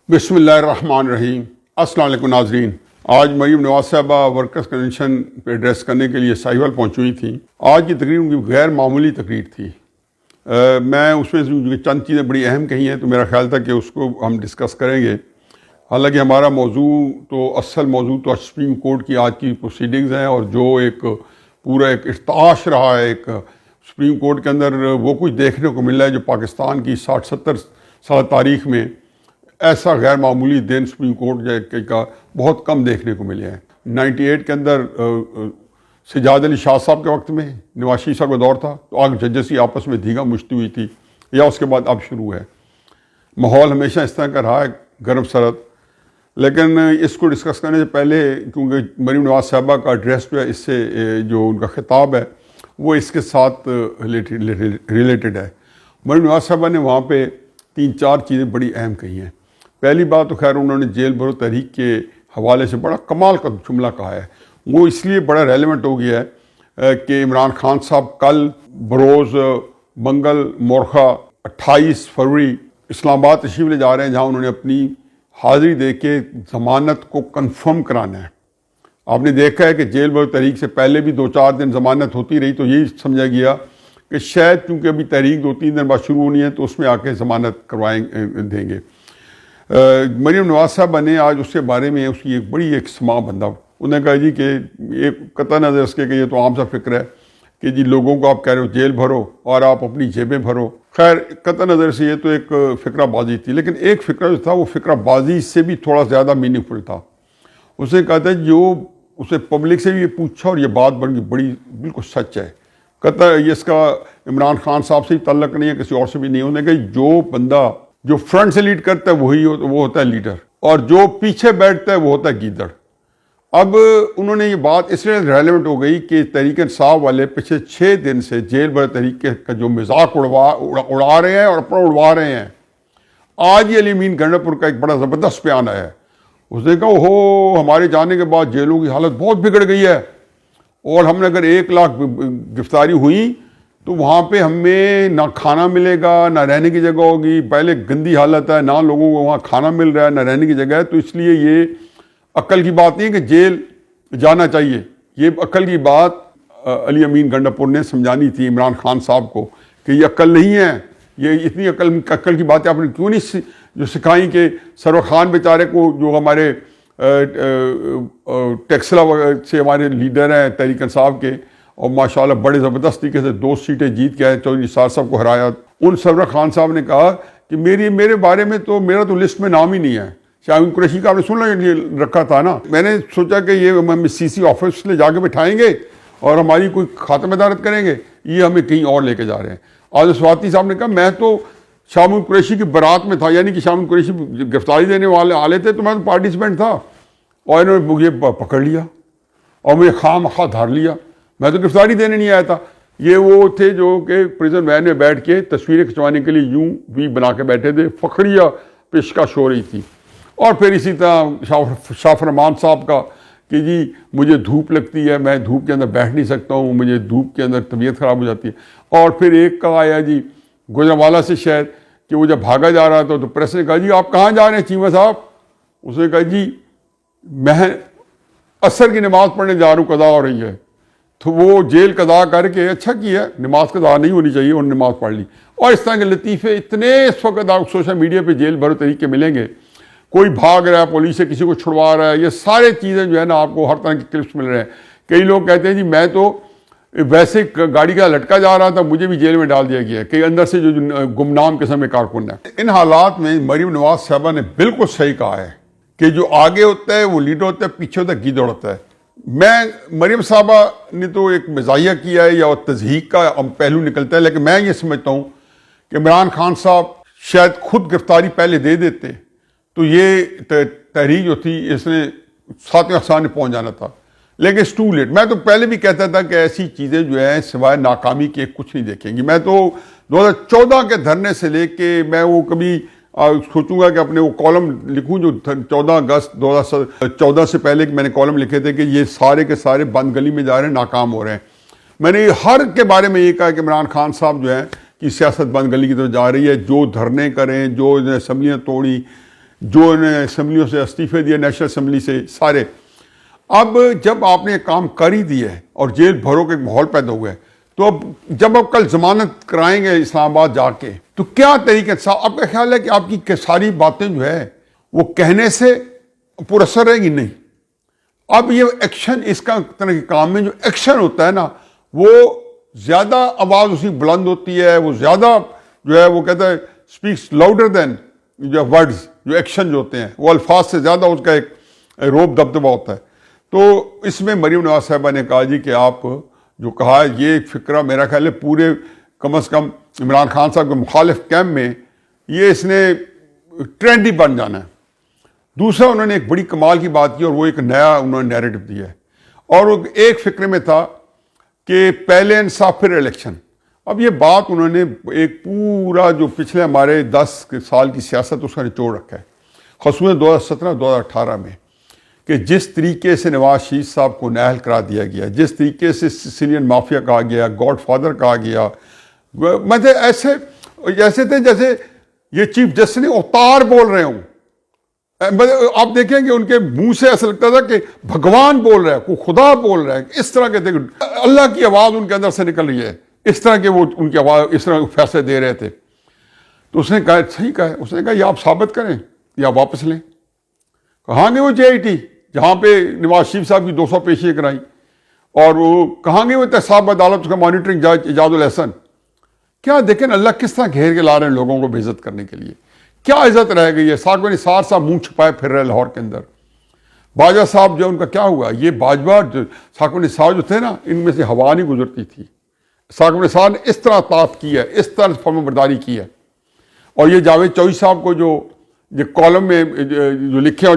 بسم اللہ الرحمن الرحیم۔ السلام علیکم ناظرین، آج مریم نواز صاحبہ ورکرز کنونشن پہ ایڈریس کرنے کے لیے ساہیوال پہنچ ہوئی تھیں۔ آج کی تقریر ان کی غیر معمولی تقریر تھی۔ میں اس میں چند چیزیں بڑی اہم کہی ہیں، تو میرا خیال تھا کہ اس کو ہم ڈسکس کریں گے۔ حالانکہ ہمارا موضوع تو اصل موضوع تو سپریم کورٹ کی آج کی پروسیڈنگز ہیں، اور جو ایک پورا ایک ارتعاش رہا ہے ایک سپریم کورٹ کے اندر، وہ کچھ دیکھنے کو مل رہا ہے جو پاکستان کی 60-70 سال تاریخ میں ایسا غیر معمولی دن سپریم کورٹ کا بہت کم دیکھنے کو ملے ہیں۔ 98 کے اندر سجاد علی شاہ صاحب کے وقت میں نواز شریف صاحب کا دور تھا، تو آگ ججز کی آپس میں دھیگا مشتی ہوئی تھی، یا اس کے بعد اب شروع ہے۔ ماحول ہمیشہ اس طرح کا رہا ہے، گرم سرد۔ لیکن اس کو ڈسکس کرنے سے پہلے، کیونکہ مریم نواز صاحبہ کا ایڈریس جو ہے، اس سے جو ان کا خطاب ہے وہ اس کے ساتھ ریلیٹڈ ہے۔ مریم نواز صاحبہ نے وہاں پہ 3-4 چیزیں بڑی اہم کہی ہیں۔ پہلی بات تو خیر انہوں نے جیل بھرو تحریک کے حوالے سے بڑا کمال کا جملہ کہا ہے۔ وہ اس لیے بڑا ریلیونٹ ہو گیا ہے کہ عمران خان صاحب کل بروز منگل مورخہ 28 فروری اسلام آباد تشریف لے جا رہے ہیں، جہاں انہوں نے اپنی حاضری دے کے ضمانت کو کنفرم کرانا ہے۔ آپ نے دیکھا ہے کہ جیل بھرو تحریک سے پہلے بھی 2-4 دن ضمانت ہوتی رہی، تو یہی سمجھا گیا کہ شاید کیونکہ ابھی تحریک 2-3 دن بعد شروع ہونی ہے، تو اس میں آ کے ضمانت دیں گے۔ مریم نواز صاحبہ نے آج اس کے بارے میں اس کی ایک بڑی سماع بندہ، انہوں نے کہا جی کہ ایک قطع نظر اس کے کہ یہ تو عام سا فکر ہے کہ جی لوگوں کو آپ کہہ رہے ہو جیل بھرو اور آپ اپنی جیبیں بھرو۔ خیر قطع نظر سے یہ تو ایک فکرہ بازی تھی، لیکن ایک فکرہ جو تھا وہ فکرہ بازی سے بھی تھوڑا زیادہ میننگ فل تھا۔ اس نے کہا تھا جو اسے پبلک سے بھی یہ پوچھا اور یہ بات بڑی بالکل سچ ہے، قطع یہ اس کا عمران خان صاحب سے ہی تعلق نہیں ہے، کسی اور سے بھی نہیں۔ انہوں نے کہا جو بندہ جو فرنٹ سے لیڈ کرتا ہے وہ ہوتا ہے لیڈر، اور جو پیچھے بیٹھتا ہے وہ ہوتا ہے گیدڑ۔ اب انہوں نے یہ بات اس لیے ریلیونٹ ہو گئی کہ تحریک انصاف والے پچھلے 6 دن سے جیل بھر تحریک کا جو مذاق اڑا رہے ہیں اور اپنا اڑوا رہے ہیں۔ آج یہ علی امین گنڈا پور کا ایک بڑا زبردست بیان آیا ہے۔ اس نے کہا ہو ہمارے جانے کے بعد جیلوں کی حالت بہت بگڑ گئی ہے، اور ہم نے اگر 1 لاکھ گرفتاری ہوئی تو وہاں پہ ہمیں نہ کھانا ملے گا، نہ رہنے کی جگہ ہوگی۔ پہلے گندی حالت ہے، نہ لوگوں کو وہاں کھانا مل رہا ہے، نہ رہنے کی جگہ ہے۔ تو اس لیے یہ عقل کی بات نہیں ہے کہ جیل جانا چاہیے۔ یہ عقل کی بات علی امین گنڈا پور نے سمجھانی تھی عمران خان صاحب کو کہ یہ عقل نہیں ہے، یہ اتنی عقل کی باتیں آپ نے کیوں نہیں جو سکھائیں کہ سرور خان بیچارے کو، جو ہمارے ٹیکسلا سے ہمارے لیڈر ہیں تحریک انصاف کے، اور ماشاءاللہ بڑے زبردست طریقے سے 2 سیٹیں جیت کے آئے، چودھری نثار صاحب کو ہرایا۔ ان سرور خان صاحب نے کہا کہ میرے بارے میں تو میرا تو لسٹ میں نام ہی نہیں ہے۔ شاہین قریشی کا آپ نے سن رکھا تھا نا، میں نے سوچا کہ یہ ہم CC آفس لے جا کے بٹھائیں گے اور ہماری کوئی خاتمہ دارت کریں گے، یہ ہمیں کہیں اور لے کے جا رہے ہیں۔ آج سواتی صاحب نے کہا میں تو شاہین قریشی کی برات میں تھا، یعنی کہ شاہین قریشی گرفتاری دینے والے تھے، تو میں تو پارٹیسپینٹ تھا، اور انہوں نے مجھے پکڑ لیا اور مجھے خواہ دھار لیا، میں تو گرفتاری دینے نہیں آیا تھا۔ یہ وہ تھے جو کہ پریزن وین میں بیٹھ کے تصویریں کھنچوانے کے لیے یوں بھی بنا کے بیٹھے تھے، فخریہ پیشکش ہو رہی تھی۔ اور پھر اسی طرح شاہ فرمان صاحب کا کہ جی مجھے دھوپ لگتی ہے، میں دھوپ کے اندر بیٹھ نہیں سکتا ہوں، مجھے دھوپ کے اندر طبیعت خراب ہو جاتی ہے۔ اور پھر ایک کا آیا جی گوجرانوالہ سے شاید، کہ وہ جب بھاگا جا رہا تھا تو پریس نے کہا جی آپ کہاں جا رہے ہیں چیمہ صاحب؟ اس نے کہا جی میں عصر کی نماز پڑھنے جا رہا ہوں، قضا ہو رہی ہے۔ تو وہ جیل قضا کر کے اچھا کیا، نماز قضا نہیں ہونی چاہیے، انہوں نے نماز پڑھ لی۔ اور اس طرح کے لطیفے اتنے اس وقت آپ سوشل میڈیا پہ جیل بھرو طریقے ملیں گے، کوئی بھاگ رہا ہے پولیس سے، کسی کو چھڑوا رہا ہے، یہ سارے چیزیں جو ہے نا آپ کو ہر طرح کے کلپس مل رہے ہیں۔ کئی لوگ کہتے ہیں جی میں تو ویسے گاڑی کا لٹکا جا رہا تھا، مجھے بھی جیل میں ڈال دیا گیا ہے، کہ اندر سے جو گمنام قسم کے کارکن ہیں۔ ان حالات میں مریم نواز صاحبہ نے بالکل صحیح کہا ہے کہ جو آگے ہوتا ہے وہ لیڈر ہوتا ہے، پیچھے ہوتا ہے گیدڑ ہوتا ہے۔ میں مریم صاحبہ نے تو ایک مزاحیہ کیا ہے یا تضحیک کا پہلو نکلتا ہے، لیکن میں یہ سمجھتا ہوں کہ عمران خان صاحب شاید خود گرفتاری پہلے دے دیتے تو یہ تحریک جو تھی اس نے 7ویں آسمان میں پہنچ جانا تھا، لیکن اٹس ٹو لیٹ۔ میں تو پہلے بھی کہتا تھا کہ ایسی چیزیں جو ہیں سوائے ناکامی کے کچھ نہیں دیکھیں گی۔ میں تو 2014 کے دھرنے سے لے کے میں وہ کبھی سوچوں گا کہ اپنے وہ کالم لکھوں جو 14 اگست 2014 سے پہلے میں نے کالم لکھے تھے کہ یہ سارے کے سارے بند گلی میں جا رہے ہیں، ناکام ہو رہے ہیں۔ میں نے ہر کے بارے میں یہ کہا کہ عمران خان صاحب جو ہیں کہ سیاست بند گلی کی طرف جا رہی ہے، جو دھرنے کریں، جو اسمبلیاں توڑی، جو انہیں اسمبلیوں سے استعفے دیے، نیشنل اسمبلی سے سارے. اب جب آپ نے کام کر ہی دیا ہے اور جیل بھروں کا ایک ماحول پیدا ہوا ہے، تو اب جب آپ کل ضمانت کرائیں گے اسلام آباد جا کے، تو کیا طریقے سے آپ کا خیال ہے کہ آپ کی ساری باتیں جو ہے وہ کہنے سے پر اثر رہے گی؟ نہیں. اب یہ ایکشن، اس کا طرح کے کام میں جو ایکشن ہوتا ہے نا، وہ زیادہ آواز اسی بلند ہوتی ہے، وہ زیادہ جو ہے وہ کہتا ہے اسپیکس لاؤڈر دین جو ورڈز. جو ایکشن جو ہوتے ہیں وہ الفاظ سے زیادہ اس کا ایک روب دبدبہ ہوتا ہے. تو اس میں مریم نواز صاحبہ نے کہا جی کہ آپ جو کہا ہے یہ فکرہ میرا خیال ہے پورے کم از کم عمران خان صاحب کے مخالف کیمپ میں یہ اس نے ٹرینڈ ہی بن جانا ہے. دوسرا انہوں نے ایک بڑی کمال کی بات کی اور وہ ایک نیا انہوں نے نیریٹو دیا ہے، اور وہ ایک فکرے میں تھا کہ پہلے انصاف پھر الیکشن. اب یہ بات انہوں نے ایک پورا جو پچھلے ہمارے 10 سال کی سیاست اس کا نچوڑ رکھا ہے، خصوصاً 2017-2018 میں، کہ جس طریقے سے نواز شریف صاحب کو نااہل کرا دیا گیا، جس طریقے سے سیسیلین مافیا کہا گیا، گاڈ فادر کہا گیا، مطلب ایسے تھے جیسے یہ چیف جسٹس نے اوتار بول رہے ہوں. آپ دیکھیں کہ ان کے منہ سے ایسا لگتا تھا کہ بھگوان بول رہا ہے، کوئی خدا بول رہا ہے. اس طرح کے اللہ کی آواز ان کے اندر سے نکل رہی ہے، اس طرح کے وہ ان کی آواز اس طرح فیصلے دے رہے تھے. تو اس نے کہا صحیح کہا ہے، اس نے کہا یہ آپ ثابت کریں یا واپس لیں. کہاں گے وہ JIT جہاں پہ نواز شریف صاحب کی 200 پیشیاں کرائی، اور وہ کہاں گے وہ احتساب عدالت کا مانیٹرنگ جج اعجاز الحسن. کیا دیکھیں اللہ کس طرح گھیر کے لا رہے ہیں لوگوں کو بے عزت کرنے کے لیے. کیا عزت رہ گئی ہے؟ ساکھو نثار صاحب منہ چھپائے پھر رہے لاہور کے اندر. باجوہ صاحب جو ان کا کیا ہوا؟ یہ باجوہ ساکھو نثار جو تھے نا، ان میں سے ہوا نہیں گزرتی تھی. ساکھو نثار نے اس طرح طاعت کی ہے، اس طرح فرما برداری کی ہے. اور یہ جاوید چوئی صاحب کو جو کالم میں جو لکھے، اور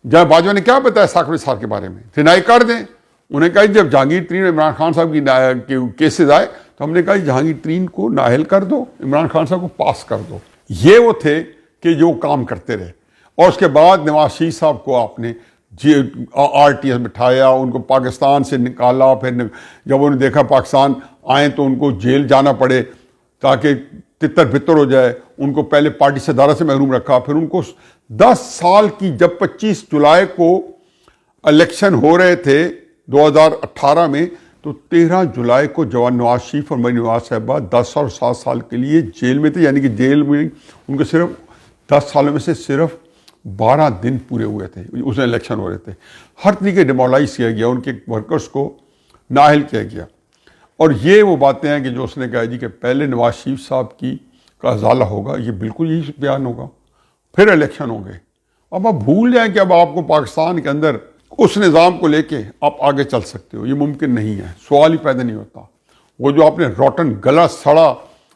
جہاں باجوہ نے کیا بتایا ساکھو نثار کے بارے میں، رہائی کر دیں. انہیں کہا جب جہانگیر ترین عمران خان صاحب کی کیسز آئے تو ہم نے کہا جہانگیر ترین کو نااہل کر دو، عمران خان صاحب کو پاس کر دو. یہ وہ تھے کہ جو کام کرتے رہے. اور اس کے بعد نواز شریف صاحب کو آپ نے RTS بٹھایا، ان کو پاکستان سے نکالا. پھر جب انہوں نے دیکھا پاکستان آئیں تو ان کو جیل جانا پڑے تاکہ تتر بتر ہو جائے، ان کو پہلے پارٹی صدارت سے محروم رکھا. پھر ان کو 10 سال کی، جب 25 جولائی کو الیکشن ہو رہے تھے 2018 میں، تو 13 جولائی کو جوان نواز شریف اور مریم نواز صاحبہ 10 اور 7 سال کے لیے جیل میں تھے. یعنی کہ جیل میں ان کو صرف 10 سالوں میں سے صرف 12 دن پورے ہوئے تھے، اس میں الیکشن ہو رہے تھے. ہر طریقے ڈیمورلائز کیا گیا، ان کے ورکرز کو نااہل کیا گیا. اور یہ وہ باتیں ہیں کہ جو اس نے کہا جی کہ پہلے نواز شریف صاحب کا ازالہ ہوگا، یہ بالکل یہی بیان ہوگا، پھر الیکشن ہوں گے. اب آپ بھول جائیں کہ اب آپ کو پاکستان کے اندر اس نظام کو لے کے آپ آگے چل سکتے ہو، یہ ممکن نہیں ہے، سوال ہی پیدا نہیں ہوتا. وہ جو آپ نے روٹن گلا سڑا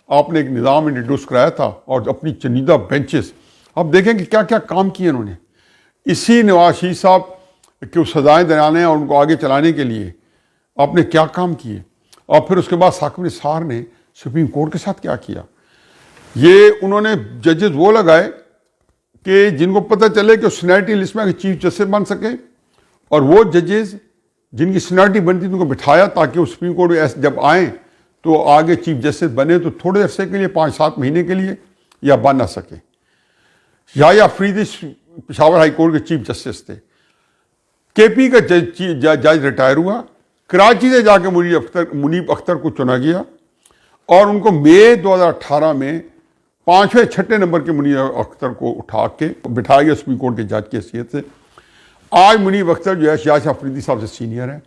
آپ نے ایک نظام انٹروڈیوس کرایا تھا، اور اپنی چنیدہ بینچز، آپ دیکھیں کہ کیا کیا کام کیے انہوں نے. اسی نواز شریف صاحب کو سزائیں دلانے اور ان کو آگے چلانے کے لیے آپ نے کیا کام کیے. اور پھر اس کے بعد ساکھو نثار نے سپریم کورٹ کے ساتھ کیا کیا. یہ انہوں نے ججز وہ لگائے کہ جن کو پتہ چلے کہ سینیٹری لسٹ میں چیف جسٹس بن سکے، اور وہ ججز جن کی سینیٹری بنتی تھی ان کو بٹھایا تاکہ وہ سپریم کورٹ میں جب آئیں تو آگے چیف جسٹس بنے تو تھوڑے عرصے کے لیے 5-7 مہینے کے لیے یا بن نہ سکے. یا افریدی پشاور ہائی کورٹ کے چیف جسٹس تھے. KP کا جج ریٹائر ہوا، کراچی سے جا کے منیب اختر کو چنا گیا، اور ان کو مئی 2018 میں 5ویں-6 نمبر کے منیب اختر کو اٹھا کے بٹھایا گیا سپریم کورٹ کے جج کی حیثیت سے. آج منیب اختر جو ہے شاہ افریدی صاحب سے سینئر ہیں،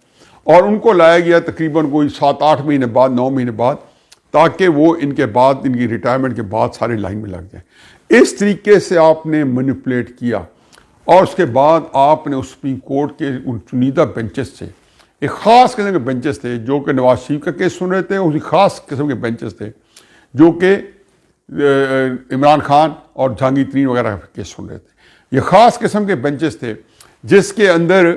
اور ان کو لایا گیا تقریباً کوئی 7-8 مہینے بعد، 9 مہینے بعد، تاکہ وہ ان کے بعد، ان کی ریٹائرمنٹ کے بعد سارے لائن میں لگ جائیں. اس طریقے سے آپ نے مینیپولیٹ کیا. اور اس کے بعد آپ نے سپریم کورٹ کے ان چنیدہ بینچز سے، ایک خاص قسم کے بینچز تھے جو کہ نواز شریف کا کیس سن رہے تھے، اسی خاص قسم کے بینچز تھے جو کہ عمران خان اور جہانگیر ترین وغیرہ کا کیس سن رہے تھے. یہ خاص قسم کے بینچز تھے جس کے اندر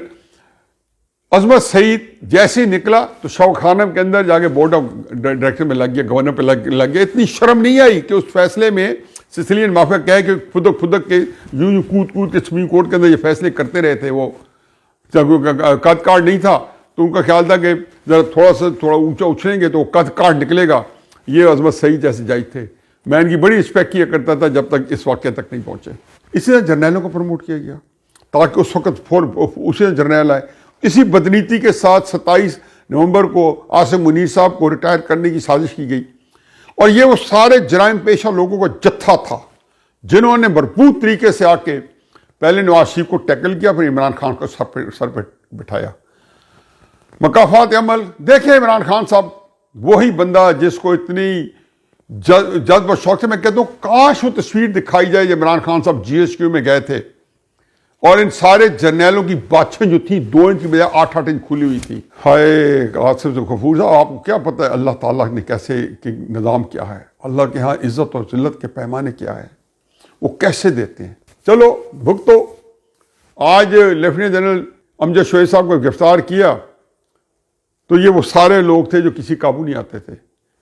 عظمت سعید جیسے ہی نکلا تو شوق خانم کے اندر جا کے بورڈ آف ڈائریکٹر میں لگ گیا، گورنر پہ لگ گیا. اتنی شرم نہیں آئی کہ اس فیصلے میں سیسیلین مافیا کہے کہ پھدک کے یوں کود کے سپریم کورٹ کے اندر یہ فیصلے کرتے رہے تھے. وہ قد کارڈ نہیں تھا تو ان کا خیال تھا کہ ذرا تھوڑا اونچا اچھلیں گے تو قد کارڈ نکلے گا. یہ عظمت سعید جیسے جج تھے میں ان کی بڑی رسپیکٹ کیا کرتا تھا جب تک اس واقعے تک نہیں پہنچے. اسی طرح جرنیلوں کو پروموٹ کیا گیا تاکہ اس وقت اسی جرنیل آئے. اسی بدنیتی کے ساتھ 27 نومبر کو عاصم منیر صاحب کو ریٹائر کرنے کی سازش کی گئی. اور یہ وہ سارے جرائم پیشہ لوگوں کا جتھا تھا جنہوں نے بھرپور طریقے سے آ کے پہلے نواز شریف کو ٹیکل کیا، پھر عمران خان کو سر پہ بٹھایا. مکافات عمل دیکھیں، عمران خان صاحب وہی بندہ جس کو اتنی جذب و شوق سے میں کہتا ہوں کاش وہ تصویر دکھائی جائے جب عمران خان صاحب جی ایس کیو میں گئے تھے اور ان سارے جرنیلوں کی باتیں جو تھیں 2 انچ کی بجائے 8 انچ کھلی ہوئی تھی. ہائے آصف غفور صاحب، آپ کو کیا پتہ ہے اللہ تعالیٰ نے کیسے نظام کیا ہے، اللہ کے ہاں عزت اور ذلت کے پیمانے کیا ہے، وہ کیسے دیتے ہیں. چلو بھگتو. آج لیفٹیننٹ جنرل امجد شعیب صاحب کو گرفتار کیا تو یہ وہ سارے لوگ تھے جو کسی قابو نہیں آتے تھے.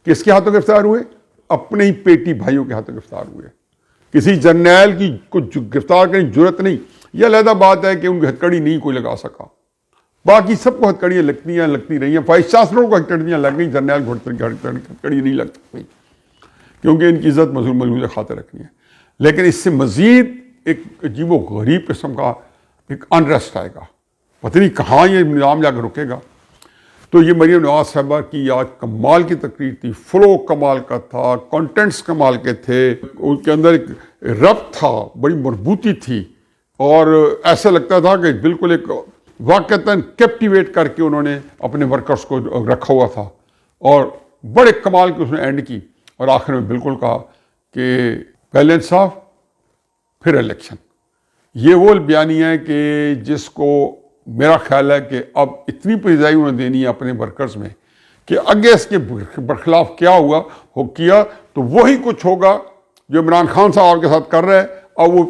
کس کے ہاتھوں گرفتار ہوئے؟ اپنے ہی پیٹی بھائیوں کے ہاتھوں گرفتار ہوئے. کسی جرنیل کی کو گرفتار کرنے کی ضرورت نہیں. یہ علیحدہ بات ہے کہ ان کی ہتھکڑی نہیں کوئی لگا سکا، باقی سب کو ہتھکڑیاں لگتی رہی ہیں. وائس چانسلر کو ہتھکڑیاں لگ گئی، جرنیل کو ہتھکڑی نہیں لگ سکتی کیونکہ ان کی عزت مظلوم خاطر رکھنی ہے. لیکن اس سے مزید ایک عجیب و غریب قسم کا ایک انریسٹ آئے گا، پتہ نہیں کہاں یہ نظام جا کے رکے گا. تو یہ مریم نواز صاحبہ کی آج کمال کی تقریر تھی. فلو کمال کا تھا، کانٹینٹس کمال کے تھے، ان کے اندر ایک ربط تھا، بڑی مربوطی تھی اور ایسا لگتا تھا کہ بالکل ایک واقعتاً کیپٹیویٹ کر کے انہوں نے اپنے ورکرز کو رکھا ہوا تھا اور بڑے کمال کی اس نے اینڈ کی اور آخر میں بالکل کہا کہ پہلے انصاف پھر الیکشن. یہ وہ بیانیہ ہے کہ جس کو میرا خیال ہے کہ اب اتنی پذیرائی انہوں نے دینی ہے اپنے ورکرز میں کہ آگے اس کے برخلاف کیا ہوا ہو کیا تو وہی کچھ ہوگا جو عمران خان صاحب آپ کے ساتھ کر رہے ہیں اور وہ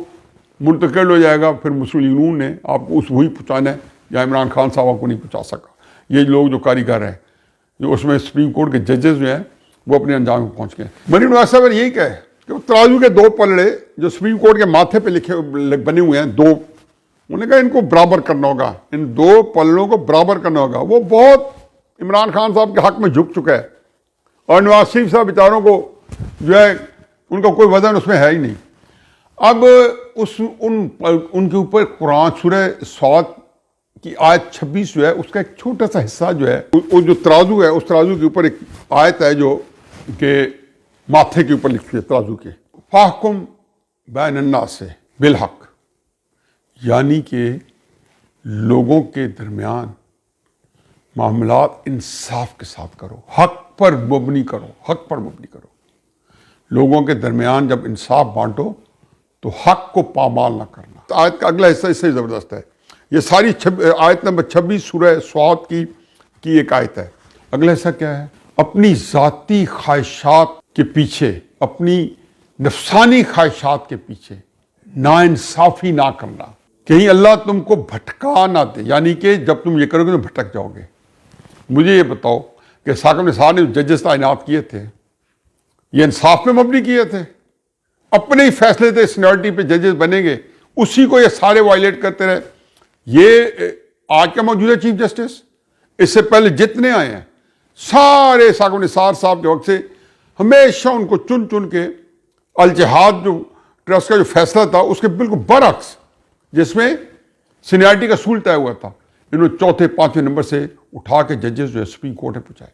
منتقل ہو جائے گا. پھر مسلم لیگ نے آپ کو وہی پہنچانا ہے یا عمران خان صاحب آپ کو نہیں پہنچا سکا. یہ لوگ جو کاریگر ہیں جو اس میں سپریم کورٹ کے ججز جو ہیں وہ اپنے انجام میں پہنچ گئے. مریم نواز صاحب نے یہی کہا ہے کہ ترازو کے 2 پلڑے جو سپریم کورٹ کے ماتھے پہ بنے ہوئے ہیں 2، انہوں نے کہا ان کو برابر کرنا ہوگا، ان 2 پلڑوں کو برابر کرنا ہوگا. وہ بہت عمران خان صاحب کے حق میں جھک چکا ہے اور نواز شریف صاحب بیچاروں کو جو ہے ان کا کوئی وزن اس میں ہے ہی نہیں. اب ان کے اوپر قرآن سورہ صاد کی آیت 26 جو ہے اس کا ایک چھوٹا سا حصہ جو ہے وہ جو ترازو ہے اس ترازو کے اوپر ایک آیت ہے جو کہ ماتھے کے اوپر لکھی ہے ترازو کے، فاحکم بین الناس سے بالحق، یعنی کہ لوگوں کے درمیان معاملات انصاف کے ساتھ کرو، حق پر مبنی کرو. لوگوں کے درمیان جب انصاف بانٹو تو حق کو پامال نہ کرنا. آیت کا اگلا حصہ اس سے زبردست ہے. یہ ساری آیت نمبر 26 سورہ صاد کی ایک آیت ہے. اگلا حصہ کیا ہے؟ اپنی ذاتی خواہشات کے پیچھے، اپنی نفسانی خواہشات کے پیچھے ناانصافی نہ کرنا، کہیں اللہ تم کو بھٹکا نہ دے، یعنی کہ جب تم یہ کرو گے تو بھٹک جاؤ گے. مجھے یہ بتاؤ کہ ثاقب نثار نے ججز تعینات کیے تھے یہ انصاف پہ مبنی کیے تھے؟ اپنے ہی فیصلے تھے سینیورٹی پہ ججز بنیں گے، اسی کو یہ سارے وائلیٹ کرتے رہے. یہ آج کا موجودہ چیف جسٹس، اس سے پہلے جتنے آئے ہیں سارے ثاقب نثار صاحب کے وقت سے ہمیشہ ان کو چن چن کے الجہاد جو ٹرسٹ کا جو فیصلہ تھا اس کے بالکل برعکس، جس میں سینیورٹی کا اصول طے ہوا تھا، انہوں نے 4تھے 5ویں نمبر سے اٹھا کے ججز جو ہے سپریم کورٹ میں پہنچائے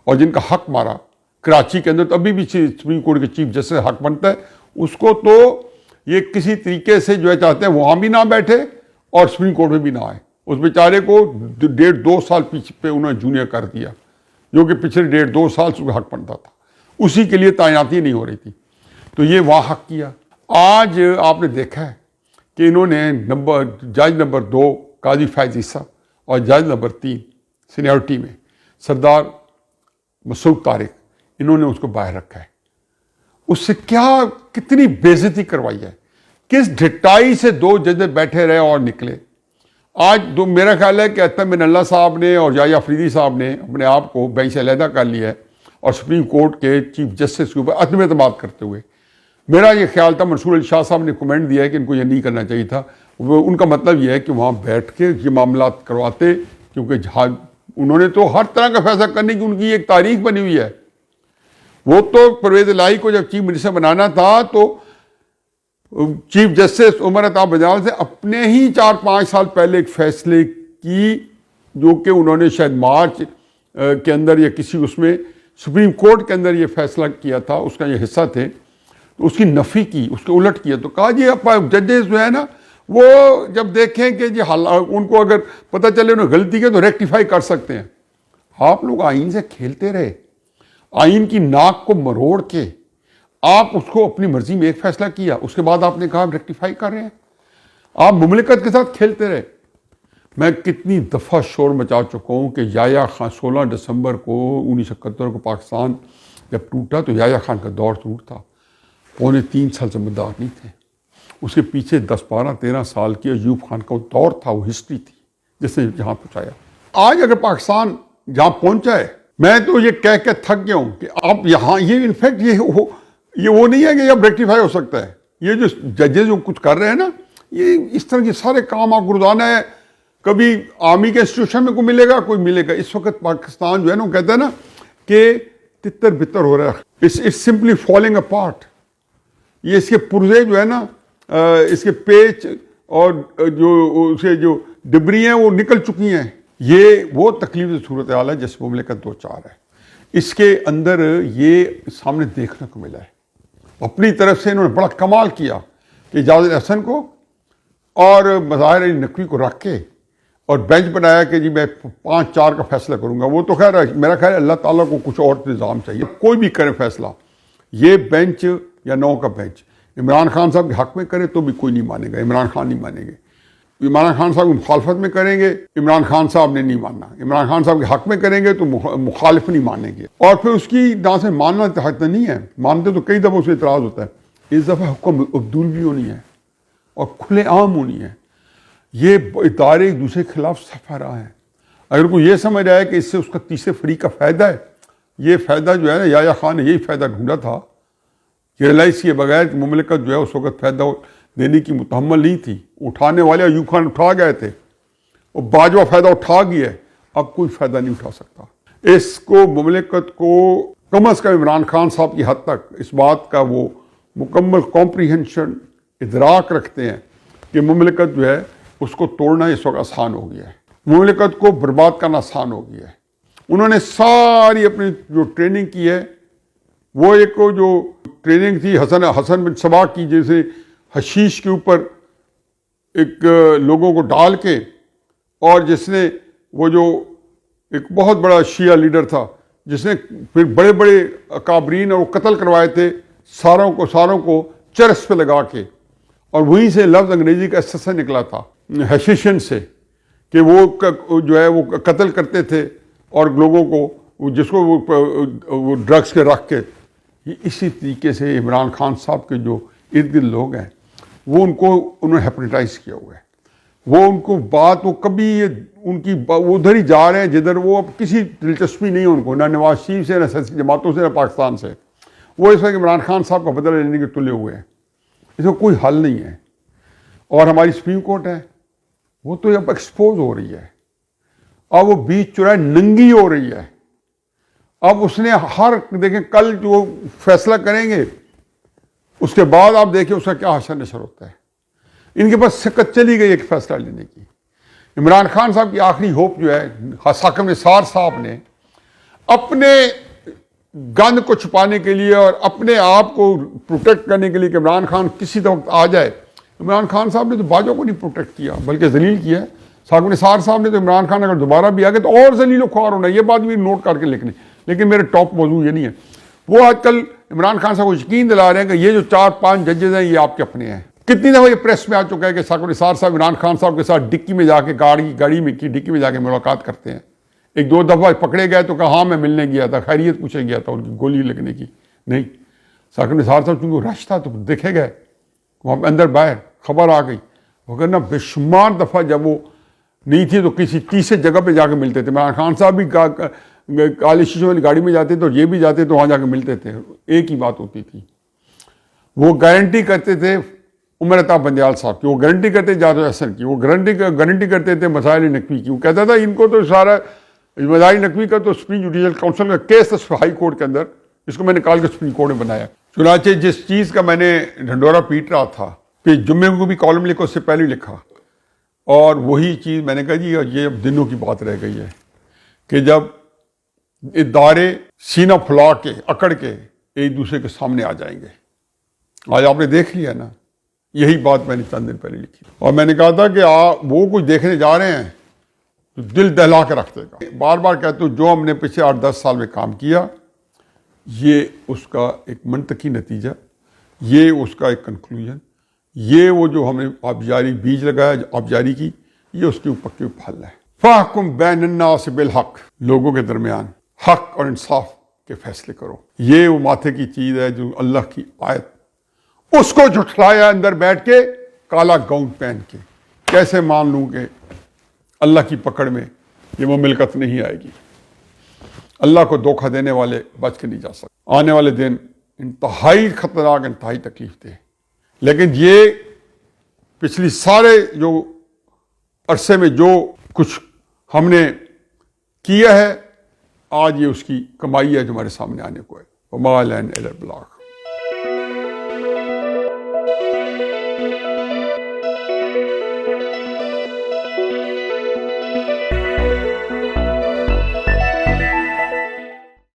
اور جن کا حق مارا کراچی کے اندر تو ابھی بھی سپریم کورٹ کے چیف جسٹس حق بنتا ہے اس کو، تو یہ کسی طریقے سے جو ہے چاہتے ہیں وہاں بھی نہ بیٹھے اور سپریم کورٹ میں بھی نہ آئے. اس بیچارے کو 1.5-2 سال پیچھے پہ انہوں نے جونیئر کر دیا جو کہ پچھلے 1.5-2 سال سے حق بنتا تھا، اسی کے لیے تعیناتی نہیں ہو رہی تھی تو یہ وہاں حق کیا. آج آپ نے دیکھا ہے کہ انہوں نے جج نمبر 2 قاضی فیض عیسیٰ اور جج نمبر 3 سینیورٹی میں سردار مسعود طارق، انہوں نے اس کو باہر رکھا ہے. اس سے کتنی بے عزتی کروائی ہے، کس ڈھٹائی سے 2 جج بیٹھے رہے اور نکلے. آج میرا خیال ہے کہ اطہر بن اللہ صاحب نے اور یحییٰ افریدی صاحب نے اپنے آپ کو بینچ سے علیحدہ کر لیا ہے اور سپریم کورٹ کے چیف جسٹس کے اوپر عدم اعتماد کرتے ہوئے. میرا یہ خیال تھا، منصور علی شاہ صاحب نے کمنٹ دیا ہے کہ ان کو یہ نہیں کرنا چاہیے تھا. ان کا مطلب یہ ہے کہ وہاں بیٹھ کے یہ معاملات کرواتے، کیونکہ انہوں نے تو ہر طرح کا فیصلہ کرنے کی ان کی ایک تاریخ بنی ہوئی ہے. وہ تو پرویز الہی کو جب چیف منسٹر بنانا تھا تو چیف جسٹس عمر عطا بجال سے اپنے ہی 4-5 سال پہلے ایک فیصلے کی، جو کہ انہوں نے شاید مارچ کے اندر یا کسی اس میں سپریم کورٹ کے اندر یہ فیصلہ کیا تھا، اس کا یہ حصہ تھے، تو اس کی نفی کی، اس کے الٹ کیا، تو کہا جی ججز جو ہے نا وہ جب دیکھیں کہ جی ان کو اگر پتہ چلے انہوں نے غلطی کی تو ریکٹیفائی کر سکتے ہیں۔ آپ لوگ آئین سے کھیلتے رہے، آئین کی ناک کو مروڑ کے آپ اس کو اپنی مرضی میں ایک فیصلہ کیا، اس کے بعد آپ نے کہا ریکٹیفائی کر رہے ہیں، آپ مملکت کے ساتھ کھیلتے رہے۔ میں کتنی دفعہ شور مچا چکا ہوں کہ یحییٰ خان 16 دسمبر کو 1971 کو پاکستان جب ٹوٹا تو یحییٰ خان کا دور ضرور تھا، 3.25 سال ذمہ دار نہیں تھے، اس کے پیچھے 10, 12, 13 سال کی ایوب خان کا وہ دور تھا، وہ ہسٹری تھی جس نے جہاں پہنچایا۔ آج اگر پاکستان جہاں پہنچا ہے، میں تو یہ کہہ کے تھک گیا ہوں کہ آپ یہاں یہ انفیکٹ یہ وہ نہیں ہے کہ اب ریکٹیفائی ہو سکتا ہے۔ یہ جو ججز جو کچھ کر رہے ہیں نا، یہ اس طرح کے سارے کام آپ کو روزانہ ہے، کبھی آرمی کے انسٹیٹیوشن میں کوئی ملے گا، کوئی ملے گا۔ اس وقت پاکستان جو ہے نا وہ کہتا ہے نا کہ تتر بتر ہو رہا ہے، اٹس سمپلی فالنگ اپارٹ۔ یہ اس کے پرزے جو ہے نا، اس کے پیچ اور جو اسے جو ڈبری ہیں وہ نکل چکی ہیں۔ یہ وہ تکلیف صورتحال ہے جس مملکت دو چار ہے، اس کے اندر یہ سامنے دیکھنے کو ملا ہے۔ اپنی طرف سے انہوں نے بڑا کمال کیا کہ اجاز احسن کو اور مظاہر علی نقوی کو رکھ کے اور بینچ بنایا کہ جی میں 5-4 کا فیصلہ کروں گا۔ وہ تو خیر میرا خیال ہے اللہ تعالیٰ کو کچھ اور نظام چاہیے، کوئی بھی کرے فیصلہ، یہ بینچ یا 9 کا بینچ عمران خان صاحب کے حق میں کرے تو بھی کوئی نہیں مانے گا، عمران خان نہیں مانیں گے۔ عمران خان صاحب کی مخالفت میں کریں گے، عمران خان صاحب نے نہیں ماننا۔ عمران خان صاحب کے حق میں کریں گے تو مخالف نہیں مانیں گے، اور پھر اس کی نہ سے ماننا حق نہیں ہے، مانتے تو کئی دفعہ اسے اعتراض ہوتا ہے۔ اس دفعہ حکم عبدول بھی ہونی ہے اور کھلے عام ہونی ہے۔ یہ ادارے ایک دوسرے کے خلاف صف رہا ہے۔ اگر کوئی یہ سمجھ رہا ہے کہ اس سے اس کا تیسرے فریق کا فائدہ ہے، یہ فائدہ جو ہے نا یحییٰ خان نے یہی فائدہ ڈھونڈا تھا، یہ ریلائز کیے بغیر کہ مملکت جو ہے اس وقت فائدہ دینے کی متحمل نہیں تھی۔ اٹھانے والے ایوب خان اٹھا گئے تھے، وہ باجوہ فائدہ اٹھا گیا ہے، اب کوئی فائدہ نہیں اٹھا سکتا۔ اس کو مملکت کو کم از کم عمران خان صاحب کی حد تک اس بات کا وہ مکمل کمپریہنشن ادراک رکھتے ہیں کہ مملکت جو ہے اس کو توڑنا اس وقت آسان ہو گیا ہے، مملکت کو برباد کرنا آسان ہو گیا ہے۔ انہوں نے ساری اپنی جو ٹریننگ کی ہے، وہ ایک جو ٹریننگ تھی حسن بن صبا کی، جیسے حشیش کے اوپر ایک لوگوں کو ڈال کے، اور جس نے وہ جو ایک بہت بڑا شیعہ لیڈر تھا جس نے پھر بڑے بڑے اکابرین اور وہ قتل کروائے تھے ساروں کو چرس پہ لگا کے، اور وہیں سے لفظ انگریزی کا اسسا نکلا تھا ہیشیشن سے، کہ وہ جو ہے وہ قتل کرتے تھے اور لوگوں کو جس کو وہ ڈرگس کے رکھ کے۔ اسی طریقے سے عمران خان صاحب کے جو ارد گرد لوگ ہیں وہ انہوں نے ہیپنیٹائز کیا ہوا ہے، وہ ان کو بات وہ کبھی ان کی وہ ادھر ہی جا رہے ہیں جدھر وہ اب کسی دلچسپی نہیں ہے ان کو، نہ نواز شریف سے، نہ سیاسی جماعتوں سے، نہ پاکستان سے۔ وہ اس وقت عمران خان صاحب کا بدلہ لینے کے تلے ہوئے ہیں، اس کا کوئی حل نہیں ہے۔ اور ہماری سپریم کورٹ ہے وہ تو اب ایکسپوز ہو رہی ہے، اب وہ بیچ چرائے ننگی ہو رہی ہے۔ اب اس نے دیکھیں کل جو فیصلہ کریں گے اس کے بعد آپ دیکھیں اس کا کیا حشر نشر ہوتا ہے۔ ان کے پاس سکت چلی گئی ایک فیصلہ لینے کی۔ عمران خان صاحب کی آخری ہوپ جو ہے حاکم نثار صاحب نے اپنے گند کو چھپانے کے لیے اور اپنے آپ کو پروٹیکٹ کرنے کے لیے کہ عمران خان کسی وقت آ جائے، عمران خان صاحب نے تو باجوہ کو نہیں پروٹیکٹ کیا بلکہ ذلیل کیا ہے۔ حاکم نثار صاحب نے تو عمران خان اگر دوبارہ بھی آ گئے تو اور ذلیل و خوار ہونا ہے، یہ بات بھی نوٹ کر کے لکھنی، لیکن میرے ٹاپ موضوع یہ نہیں ہے۔ وہ آج کل عمران خان صاحب کو یقین دلا رہے ہیں کہ یہ جو 4-5 ججز ہیں یہ آپ کے اپنے ہیں۔ کتنی دفعہ یہ پریس میں آ چکا ہے کہ حاکم نثار صاحب عمران خان صاحب کے ساتھ ڈکی میں جا کے گاڑی میں کی ڈکی میں جا کے ملاقات کرتے ہیں۔ 1-2 دفعہ پکڑے گئے تو کہا ہاں میں ملنے گیا تھا، خیریت پوچھنے گیا تھا، ان کی گولی لگنے کی نہیں۔ حاکم نثار صاحب چونکہ رش تھا تو دیکھے گئے وہاں پہ اندر باہر، خبر آ گئی، وغیرہ بے شمار دفعہ جب وہ نہیں تھی تو کسی تیسرے جگہ پہ جا کے ملتے تھے۔ عمران خان صاحب بھی کالی شیشے والی گاڑی میں جاتے تھے اور یہ بھی جاتے تو وہاں جا کے ملتے تھے، ایک ہی بات ہوتی تھی۔ وہ گارنٹی کرتے تھے عمر عطا بندیال صاحب کی، وہ گارنٹی کرتے اجاز احسن کی، وہ گارنٹی کرتے تھے مظاہر علی نقوی کی۔ وہ کہتا تھا ان کو تو سارا مظاہر علی نقوی کا تو سپریم جوڈیشل کونسل کا کیس تھا ہائی کورٹ کے اندر، اس کو میں نے نکال کے سپریم کورٹ میں بنایا. چنانچہ جس چیز کا میں نے ڈھنڈورا پیٹ رہا تھا کہ جمعے کو بھی کالم لکھا، اس سے پہلے ہی لکھا، اور وہی چیز میں نے کہا جی یہ اب دنوں کی بات رہ گئی ہے کہ جب ادارے سینہ پھلا کے اکڑ کے ایک دوسرے کے سامنے آ جائیں گے. آج آپ نے دیکھ لیا نا، یہی بات میں نے چند دن پہلے لکھی، اور میں نے کہا تھا کہ وہ کچھ دیکھنے جا رہے ہیں تو دل دہلا کے رکھ دے گا. بار بار کہتا ہوں جو ہم نے پچھلے 8-10 سال میں کام کیا، یہ اس کا ایک منطقی نتیجہ، یہ اس کا ایک کنکلوژن، یہ وہ جو ہم نے آبجاری بیج لگایا، آبجاری کی، یہ اس کے اوپر کے پھل ہے. فاحکم بین الناس بالحق، لوگوں کے درمیان حق اور انصاف کے فیصلے کرو. یہ وہ ماتھے کی چیز ہے جو اللہ کی آیت، اس کو جھٹلایا اندر بیٹھ کے کالا گاؤن پہن کے. کیسے مان لوں کہ اللہ کی پکڑ میں یہ مملکت نہیں آئے گی؟ اللہ کو دھوکہ دینے والے بچ کے نہیں جا سکتے. آنے والے دن انتہائی خطرناک، انتہائی تکلیف دہ، لیکن یہ پچھلی سارے جو عرصے میں جو کچھ ہم نے کیا ہے، آج یہ اس کی کمائی ہے جو ہمارے سامنے آنے کو ہے. وما علینا الا البلاغ.